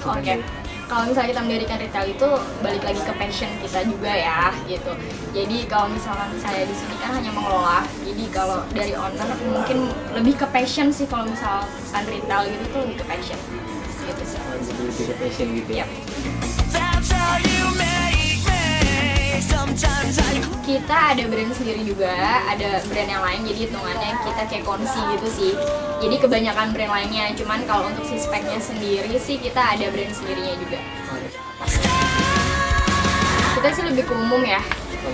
Oke. Kalau misalnya kita mendirikan retail itu balik lagi ke passion kita juga ya gitu. Jadi kalau misalkan saya di sini kan hanya mengelola. Jadi kalau dari owner mungkin lebih ke passion sih, kalau misalkan retail gitu tuh lebih ke passion. Gitu sih. Lebih ke passion gitu ya. Yap. Kita ada brand sendiri juga, ada brand yang lain, jadi hitungannya kita kayak konsi gitu sih. Jadi kebanyakan brand lainnya, cuman kalau untuk si speknya sendiri sih kita ada brand sendirinya juga. Kita sih lebih ke umum ya.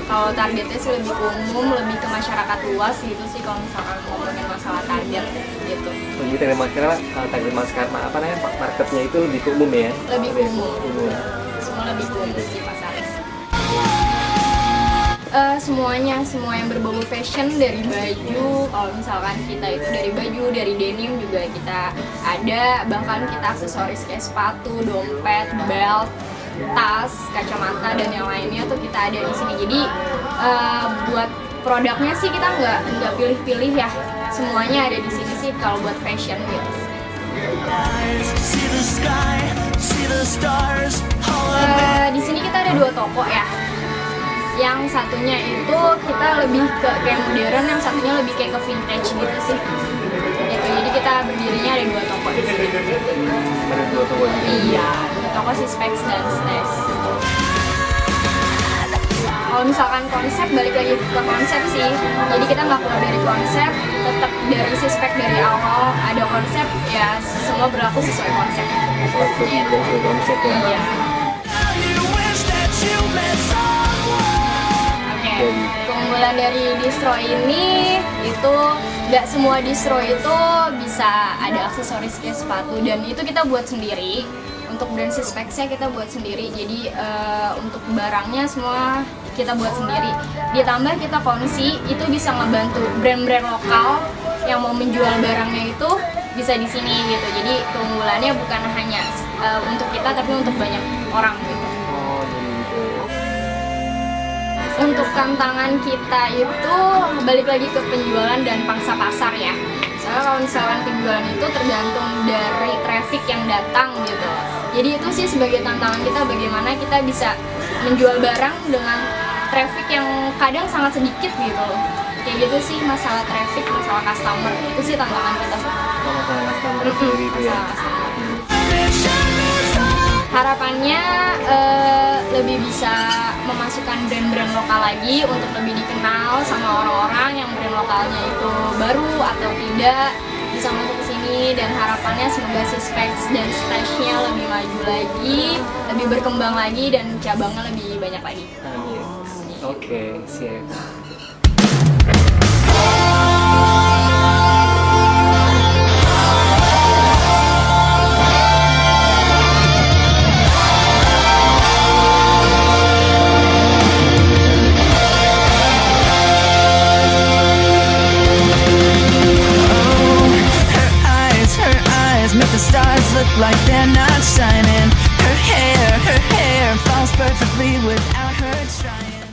Kalau targetnya sih lebih ke umum, lebih ke masyarakat luas gitu sih kalau misalkan ngomongin masalah target gitu. Jadi target marketnya itu lebih ke umum ya? Lebih ke umum. Semua lebih ke umum sih pasarnya. Semua yang berbau fashion, dari baju, kalau misalkan kita itu dari baju, dari denim juga kita ada, bahkan kita aksesoris kayak sepatu, dompet, belt, tas, kacamata dan yang lainnya tuh kita ada di sini. Jadi buat produknya sih kita nggak pilih-pilih ya, semuanya ada di sini sih kalau buat fashion gitu. Di sini kita ada 2 toko ya. Yang satunya itu kita lebih ke kayak modern, yang satunya lebih kayak ke vintage gitu sih. Gitu. Jadi kita berdirinya ada 2 toko di sini. Ada 2 toko juga. Iya, 2 toko sih, Specs dan Stash. Kalau misalkan konsep, balik lagi ke konsep sih. Jadi kita nggak keluar dari konsep, tetap dari si spek dari awal ada konsep ya, semua berlaku sesuai konsep. Gitu. Konsep ya. Iya. Keunggulan dari distro ini itu nggak semua distro itu bisa ada aksesoris kayak sepatu, dan itu kita buat sendiri. Untuk brand Sispeksnya kita buat sendiri, jadi untuk barangnya semua kita buat sendiri. Ditambah kita konsi, itu bisa ngebantu brand-brand lokal yang mau menjual barangnya itu bisa di sini gitu. Jadi keunggulannya bukan hanya untuk kita tapi untuk banyak orang gitu. Untuk tantangan kita itu balik lagi ke penjualan dan pangsa pasar ya. Soalnya kalau misalkan penjualan itu tergantung dari traffic yang datang gitu. Jadi itu sih sebagai tantangan kita, bagaimana kita bisa menjual barang dengan traffic yang kadang sangat sedikit gitu loh. Kayak gitu sih, masalah traffic, masalah customer, itu sih tantangan kita. Masalah customer sendiri itu ya. Harapannya lebih bisa memasukkan brand-brand lokal lagi untuk lebih dikenal sama orang-orang yang brand lokalnya itu baru atau tidak, bisa masuk ke sini, dan harapannya semoga si Specs dan Stash-nya lebih maju lagi, lebih berkembang lagi, dan cabangnya lebih banyak lagi. Amin. Oke, siap. Make the stars look like they're not shining. Her hair falls perfectly without her trying.